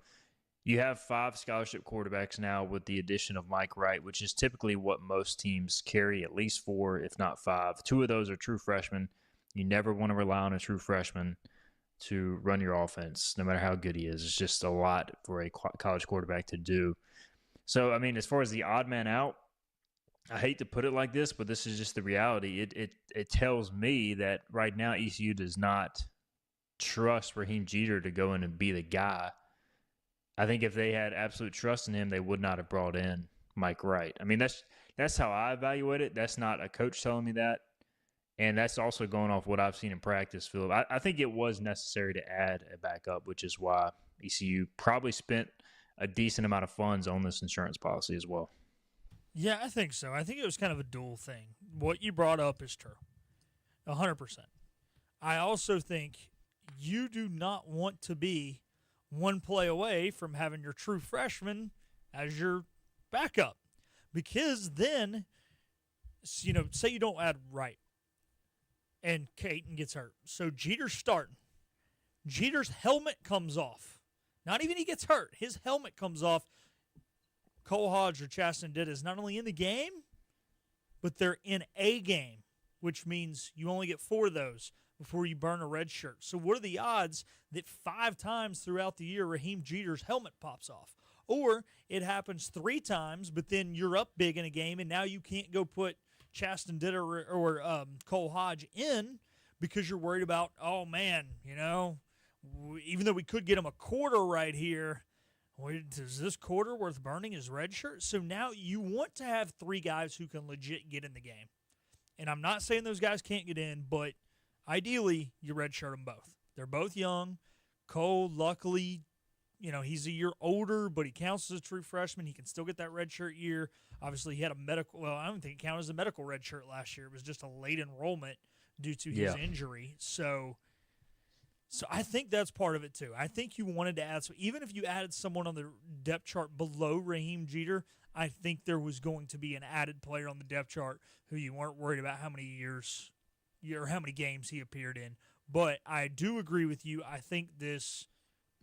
you have 5 scholarship quarterbacks now with the addition of Mike Wright, which is typically what most teams carry, at least 4, if not 5. 2 of those are true freshmen. You never want to rely on a true freshman to run your offense, no matter how good he is. It's just a lot for a college quarterback to do. So, I mean, as far as the odd man out, I hate to put it like this, but this is just the reality. It tells me that right now ECU does not trust Raheem Jeter to go in and be the guy. I think if they had absolute trust in him, they would not have brought in Mike Wright. I mean, that's how I evaluate it. That's not a coach telling me that. And that's also going off what I've seen in practice, Philip. I think it was necessary to add a backup, which is why ECU probably spent a decent amount of funds on this insurance policy as well. Yeah, I think so. I think it was kind of a dual thing. What you brought up is true, 100%. I also think you do not want to be one play away from having your true freshman as your backup. Because then, say you don't add Wright and Caton gets hurt. So Jeter's starting. Jeter's helmet comes off. Not even he gets hurt. His helmet comes off. Cole Hodge or Chasten Ditta is not only in the game, but they're in a game, which means you only get 4 of those before you burn a red shirt. So what are the odds that 5 times throughout the year Raheem Jeter's helmet pops off? Or it happens 3 times, but then you're up big in a game, and now you can't go put Chasten Ditta or Cole Hodge in because you're worried about, oh, man, even though we could get him a quarter right here, is this quarter worth burning his red shirt? So now you want to have 3 guys who can legit get in the game. And I'm not saying those guys can't get in, but ideally you redshirt them both. They're both young. Cole, luckily, he's a year older, but he counts as a true freshman. He can still get that redshirt year. Obviously, he had a medical – well, I don't think it counted as a medical redshirt last year. It was just a late enrollment due to his injury. So I think that's part of it too. I think you wanted to add – so even if you added someone on the depth chart below Raheem Jeter, I think there was going to be an added player on the depth chart who you weren't worried about how many years or how many games he appeared in. But I do agree with you. I think this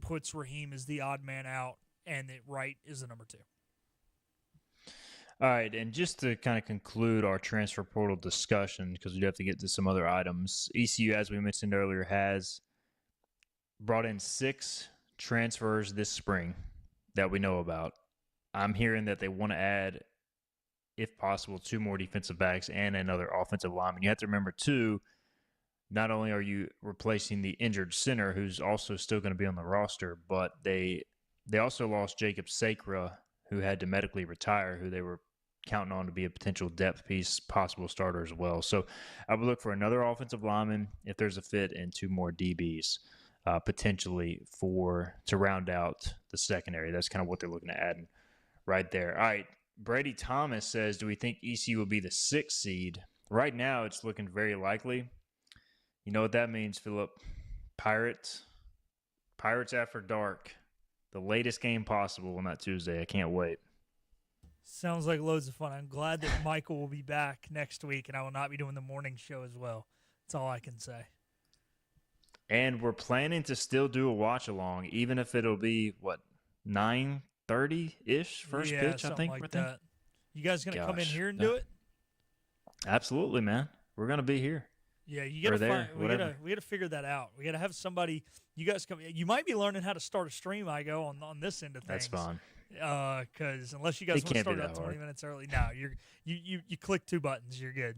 puts Raheem as the odd man out and that Wright is the number 2. All right, and just to kind of conclude our transfer portal discussion, because we'd have to get to some other items, ECU, as we mentioned earlier, has brought in 6 transfers this spring that we know about. I'm hearing that they want to add, if possible, 2 more defensive backs and another offensive lineman. You have to remember, too, not only are you replacing the injured center, who's also still going to be on the roster, but they also lost Jacob Sacra, who had to medically retire, who they were counting on to be a potential depth piece, possible starter as well. So I would look for another offensive lineman, if there's a fit, and 2 more DBs potentially to round out the secondary. That's kind of what they're looking at adding right there. All right, Brady Thomas says, do we think ECU will be the 6th seed? Right now, it's looking very likely. You know what that means, Philip? Pirates after dark. The latest game possible on that Tuesday. I can't wait. Sounds like loads of fun. I'm glad that Michael will be back next week, and I will not be doing the morning show as well. That's all I can say. And we're planning to still do a watch-along, even if it'll be, 9:30-ish first pitch, I think. Like that. You guys going to come in here and do it? Absolutely, man. We're going to be here. Yeah, you got to we got to figure that out. We got to have somebody. You guys come. You might be learning how to start a stream. I go on this end of things. That's fine. Because unless you guys want to start out 20 minutes early, no, you click 2 buttons, you're good.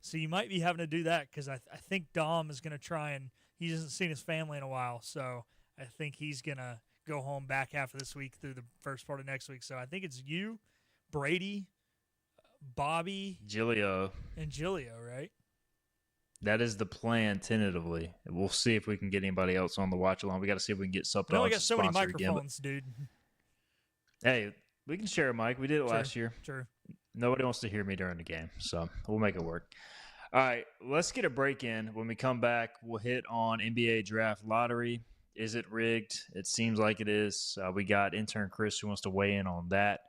So you might be having to do that because I think Dom is going to try and he hasn't seen his family in a while, so I think he's going to go home back half of this week through the first part of next week. So I think it's you, Brady, Bobby, Gilio, right? That is the plan tentatively. We'll see if we can get anybody else on the watch along. We got to see if we can get something else. We got so many microphones, dude. Hey, we can share a mic. We did it last year. Sure. Nobody wants to hear me during the game, so we'll make it work. All right, let's get a break in. When we come back, we'll hit on NBA draft lottery. Is it rigged? It seems like it is. We got intern Chris who wants to weigh in on that.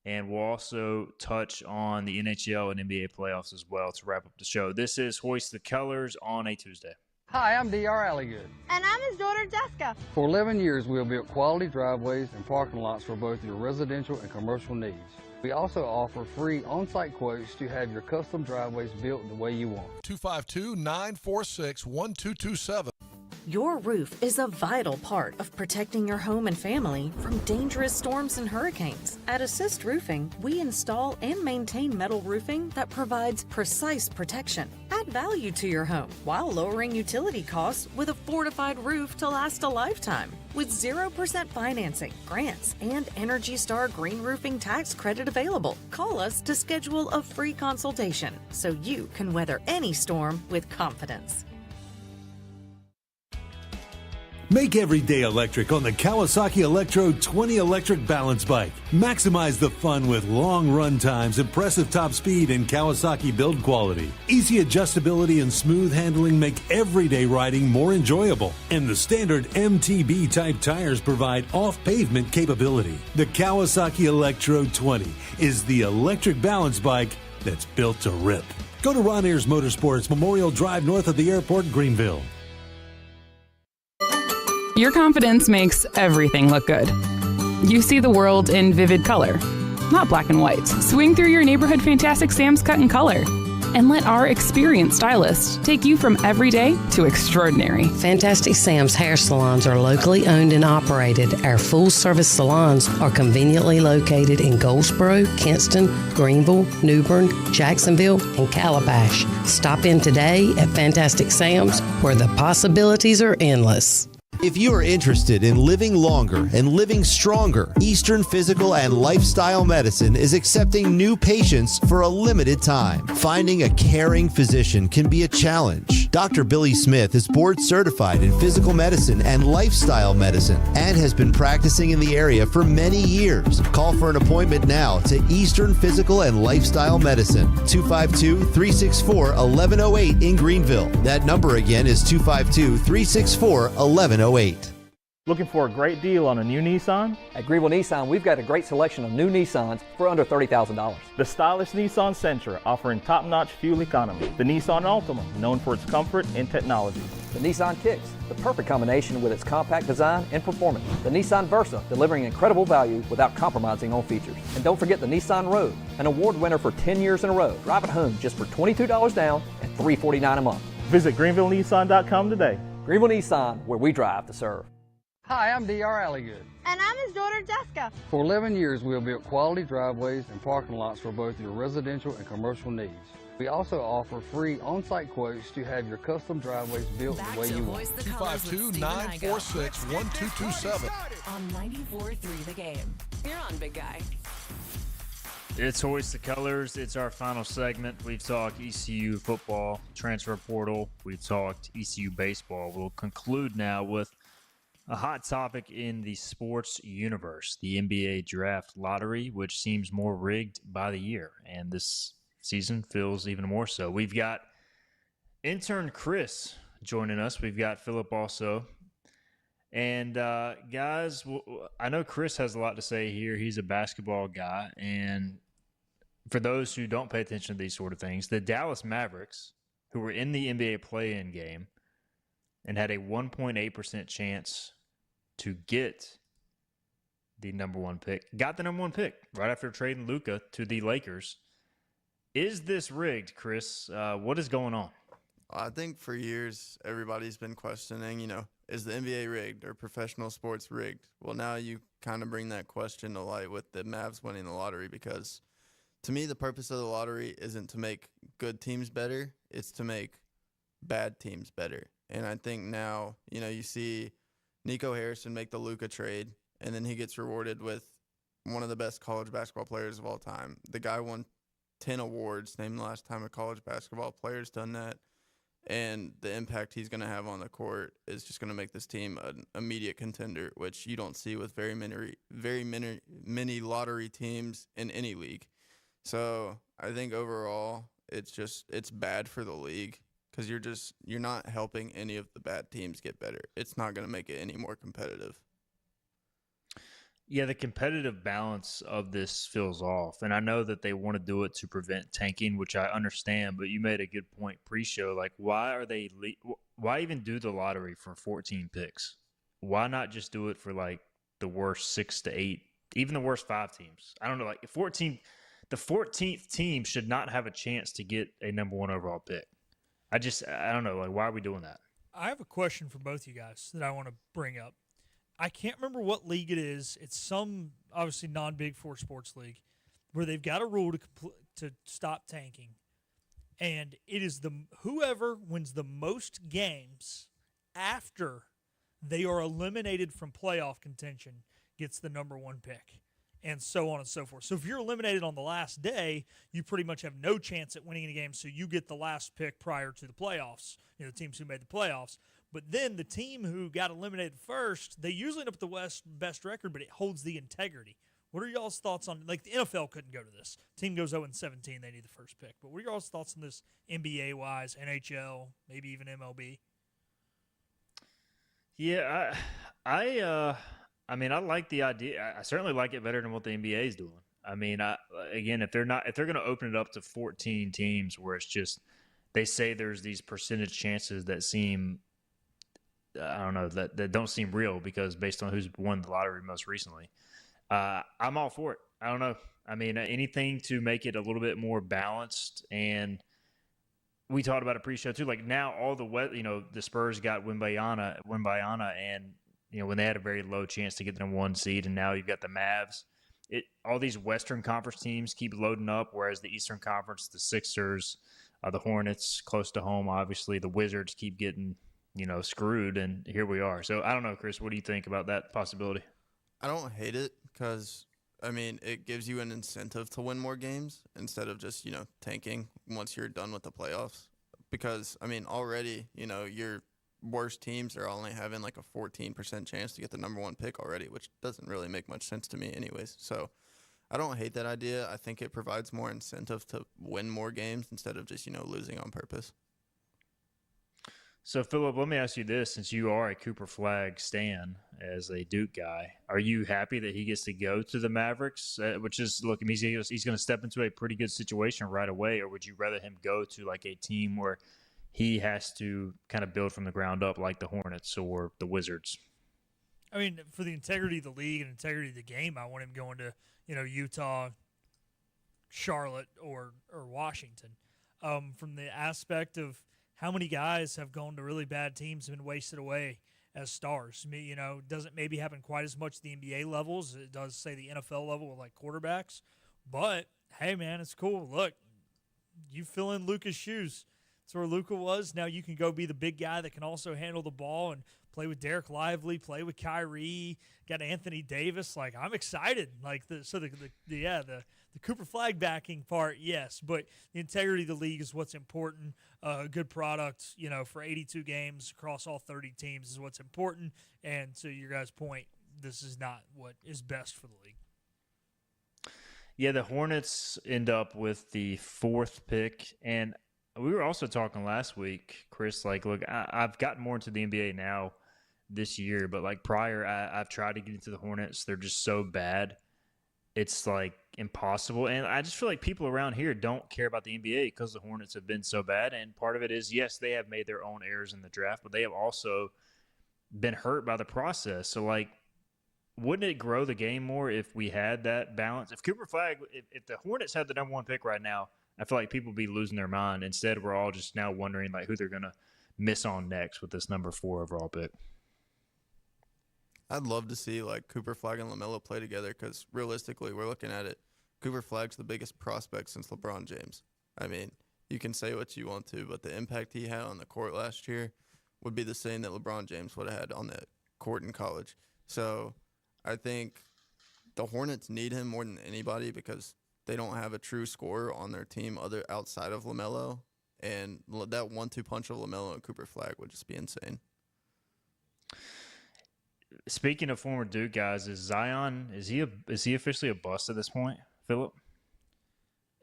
And we'll also touch on the NHL and NBA playoffs as well to wrap up the show. This is Hoist the Colors on a Tuesday. Hi, I'm D.R. Alligood. And I'm his daughter, Jessica. For 11 years, we have built quality driveways and parking lots for both your residential and commercial needs. We also offer free on-site quotes to have your custom driveways built the way you want. 252-946-1227. Your roof is a vital part of protecting your home and family from dangerous storms and hurricanes. At Assist Roofing, we install and maintain metal roofing that provides precise protection at add value to your home while lowering utility costs with a fortified roof to last a lifetime. With 0% financing, grants, and Energy Star Green Roofing tax credit available, call us to schedule a free consultation so you can weather any storm with confidence. Make every day electric on the Kawasaki Electro 20 electric balance bike. Maximize the fun with long run times, impressive top speed, and Kawasaki build quality. Easy adjustability and smooth handling make everyday riding more enjoyable. And the standard MTB type tires provide off-pavement capability. The Kawasaki Electro 20 is the electric balance bike that's built to rip. Go to Ron Ayers Motorsports, Memorial Drive north of the airport, Greenville. Your confidence makes everything look good. You see the world in vivid color, not black and white. Swing through your neighborhood Fantastic Sam's cut in color. And let our experienced stylists take you from everyday to extraordinary. Fantastic Sam's hair salons are locally owned and operated. Our full-service salons are conveniently located in Goldsboro, Kinston, Greenville, New Bern, Jacksonville, and Calabash. Stop in today at Fantastic Sam's, where the possibilities are endless. If you are interested in living longer and living stronger, Eastern Physical and Lifestyle Medicine is accepting new patients for a limited time. Finding a caring physician can be a challenge. Dr. Billy Smith is board certified in physical medicine and lifestyle medicine and has been practicing in the area for many years. Call for an appointment now to Eastern Physical and Lifestyle Medicine, 252-364-1108 in Greenville. That number again is 252-364-1108. Looking for a great deal on a new Nissan? At Greenville Nissan, we've got a great selection of new Nissans for under $30,000. The stylish Nissan Sentra, offering top-notch fuel economy. The Nissan Altima, known for its comfort and technology. The Nissan Kicks, the perfect combination with its compact design and performance. The Nissan Versa, delivering incredible value without compromising on features. And don't forget the Nissan Rogue, an award winner for 10 years in a row. Drive it home just for $22 down and $349 a month. Visit GreenvilleNissan.com today. Greenville Nissan, where we drive to serve. Hi, I'm D.R. Alligood. And I'm his daughter, Jessica. For 11 years, we have built quality driveways and parking lots for both your residential and commercial needs. We also offer free on-site quotes to have your custom driveways built the way you want. 252-946-1227. On 94.3 The Game. You're on, big guy. It's Hoist the Colors. It's our final segment. We've talked ECU football, transfer portal. We've talked ECU baseball. We'll conclude now with a hot topic in the sports universe, the NBA draft lottery, which seems more rigged by the year. And this season feels even more so. We've got intern Chris joining us. We've got Philip also. And guys, I know Chris has a lot to say here. He's a basketball guy. And for those who don't pay attention to these sort of things, the Dallas Mavericks, who were in the NBA play-in game and had a 1.8% chance to get the number one pick, got the number one pick right after trading Luka to the Lakers. Is this rigged, Chris? What is going on? I think for years, everybody's been questioning, is the NBA rigged or professional sports rigged? Well, now you kind of bring that question to light with the Mavs winning the lottery, because to me, the purpose of the lottery isn't to make good teams better. It's to make bad teams better. And I think now, you see Nico Harrison make the Luka trade, and then he gets rewarded with one of the best college basketball players of all time. The guy won 10 awards, named the last time a college basketball player's done that. And the impact he's going to have on the court is just going to make this team an immediate contender, which you don't see with very many lottery teams in any league. So I think overall it's bad for the league, because you're not helping any of the bad teams get better. It's not going to make it any more competitive. Yeah, the competitive balance of this feels off. And I know that they want to do it to prevent tanking, which I understand, but you made a good point pre-show. Like, why even do the lottery for 14 picks? Why not just do it for like the worst 6 to 8, even the worst 5 teams? I don't know, like the 14th team should not have a chance to get a number one overall pick. I don't know, like, why are we doing that? I have a question for both you guys that I want to bring up. I can't remember what league it is. It's some obviously non-Big Four sports league where they've got a rule to stop tanking. And it is whoever wins the most games after they are eliminated from playoff contention gets the number one pick, and so on and so forth. So if you're eliminated on the last day, you pretty much have no chance at winning the game, so you get the last pick prior to the playoffs, the teams who made the playoffs. But then the team who got eliminated first, they usually end up with the best record, but it holds the integrity. What are y'all's thoughts on, like, the NFL couldn't go to this. Team goes 0-17, they need the first pick. But what are y'all's thoughts on this NBA-wise, NHL, maybe even MLB? Yeah, I mean, I like the idea. I certainly like it better than what the NBA is doing. I mean, again, if they're going to open it up to 14 teams, where it's just they say there's these percentage chances that seem, I don't know, that don't seem real because based on who's won the lottery most recently. I'm all for it. I don't know. I mean, anything to make it a little bit more balanced. And we talked about it pre-show too. Like now, all the Spurs got Wembanyama, and when they had a very low chance to get them one seed, and now you've got the Mavs. All these Western Conference teams keep loading up, whereas the Eastern Conference, the Sixers, the Hornets, close to home, obviously, the Wizards keep getting screwed, and here we are. So I don't know, Chris. What do you think about that possibility? I don't hate it because, I mean, it gives you an incentive to win more games instead of just, tanking once you're done with the playoffs. Because, I mean, already, your worst teams are only having like a 14% chance to get the number one pick already, which doesn't really make much sense to me anyways. So I don't hate that idea. I think it provides more incentive to win more games instead of just, losing on purpose. So, Philip, let me ask you this. Since you are a Cooper Flag stan as a Duke guy, are you happy that he gets to go to the Mavericks, which is, look, he's going to step into a pretty good situation right away, or would you rather him go to like a team where he has to kind of build from the ground up like the Hornets or the Wizards? I mean, for the integrity of the league and integrity of the game, I want him going to, Utah, Charlotte, or Washington. From the aspect of how many guys have gone to really bad teams and been wasted away as stars. Doesn't maybe happen quite as much at the NBA levels as it does, say, the NFL level with like quarterbacks. But, hey, man, it's cool. Look, you fill in Luka's shoes. That's where Luka was. Now you can go be the big guy that can also handle the ball and play with Derek Lively, play with Kyrie, got Anthony Davis. Like, I'm excited. Like, the Cooper Flag backing part, yes, but the integrity of the league is what's important. A good product, for 82 games across all 30 teams is what's important. And to your guys' point, this is not what is best for the league. Yeah, the Hornets end up with the 4th pick, and we were also talking last week, Chris, like, look, I've gotten more into the NBA now this year, but like prior, I've tried to get into the Hornets. They're just so bad. It's like impossible. And I just feel like people around here don't care about the NBA because the Hornets have been so bad. And part of it is, yes, they have made their own errors in the draft, but they have also been hurt by the process. So, like, wouldn't it grow the game more if we had that balance? If Cooper Flag, if the Hornets had the number one pick right now, I feel like people would be losing their mind. Instead, we're all just now wondering like who they're going to miss on next with this number 4 overall pick. I'd love to see like Cooper Flag and LaMelo play together because realistically, we're looking at it. Cooper Flag's the biggest prospect since LeBron James. I mean, you can say what you want to, but the impact he had on the court last year would be the same that LeBron James would have had on the court in college. So I think the Hornets need him more than anybody because they don't have a true scorer on their team outside of LaMelo. And that 1-2 punch of LaMelo and Cooper Flag would just be insane. Speaking of former Duke guys, is Zion, is he officially a bust at this point, Philip?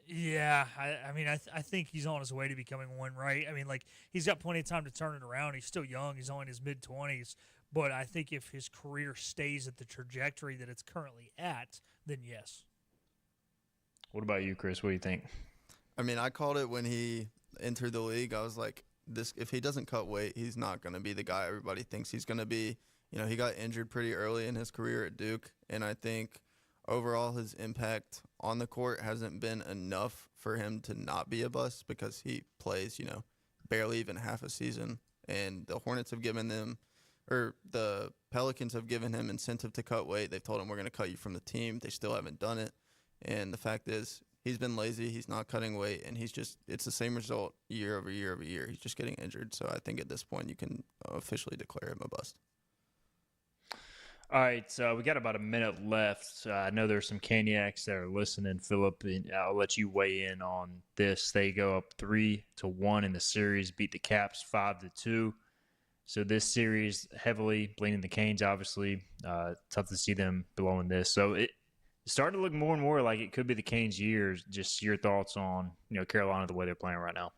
Yeah, I mean, I think he's on his way to becoming one, right? I mean, like, he's got plenty of time to turn it around. He's still young. He's only in his mid-20s. But I think if his career stays at the trajectory that it's currently at, then yes. What about you, Chris? What do you think? I mean, I called it when he entered the league. I was like, if he doesn't cut weight, he's not going to be the guy everybody thinks he's going to be. He got injured pretty early in his career at Duke, and I think overall his impact on the court hasn't been enough for him to not be a bust because he plays, barely even half a season. And the Hornets have given them, or the Pelicans have given him incentive to cut weight. They've told him, we're going to cut you from the team. They still haven't done it. And the fact is, he's been lazy. He's not cutting weight, and it's the same result year over year over year. He's just getting injured. So I think at this point you can officially declare him a bust. All right, so we got about a minute left. I know there's some Caniacs that are listening. Philip, I'll let you weigh in on this. They go up 3-1 in the series, beat the Caps 5-2. So this series heavily bleeding the Canes, obviously. Tough to see them blowing this. So it's starting to look more and more like it could be the Canes' year. Just your thoughts on Carolina, the way they're playing right now.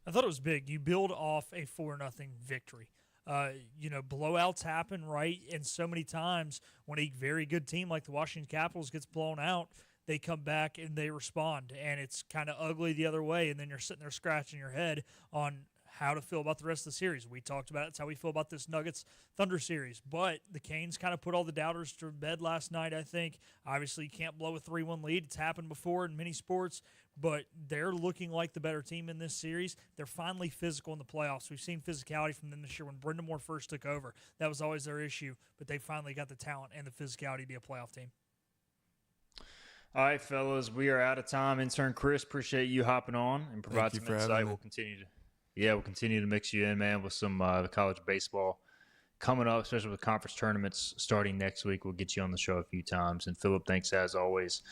I thought it was big. You build off a 4-0 victory. Blowouts happen, right? And so many times when a very good team like the Washington Capitals gets blown out, they come back and they respond. And it's kind of ugly the other way. And then you're sitting there scratching your head on how to feel about the rest of the series. We talked about it. It's how we feel about this Nuggets-Thunder series. But the Canes kind of put all the doubters to bed last night, I think. Obviously, you can't blow a 3-1 lead. It's happened before in many sports. But they're looking like the better team in this series. They're finally physical in the playoffs. We've seen physicality from them this year when Brendan Moore first took over. That was always their issue. But they finally got the talent and the physicality to be a playoff team. All right, fellas, we are out of time. Intern Chris, appreciate you hopping on and providing some insight. We'll continue to mix you in, man, with some college baseball coming up, especially with conference tournaments starting next week. We'll get you on the show a few times. And Philip, thanks as always.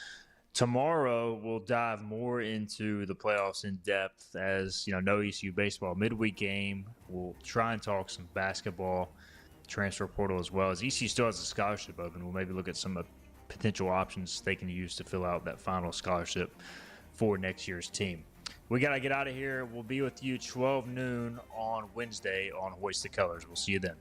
Tomorrow, we'll dive more into the playoffs in depth as, no ECU baseball midweek game. We'll try and talk some basketball, transfer portal as well. As ECU still has a scholarship open, we'll maybe look at some potential options they can use to fill out that final scholarship for next year's team. We got to get out of here. We'll be with you 12 noon on Wednesday on Hoist the Colors. We'll see you then.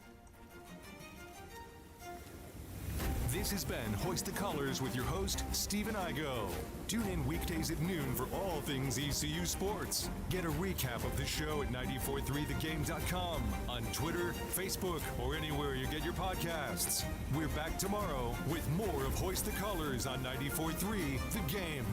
This has been Hoist the Colors with your host, Stephen Igo. Tune in weekdays at noon for all things ECU sports. Get a recap of the show at 943thegame.com, on Twitter, Facebook, or anywhere you get your podcasts. We're back tomorrow with more of Hoist the Colors on 94.3 The Game.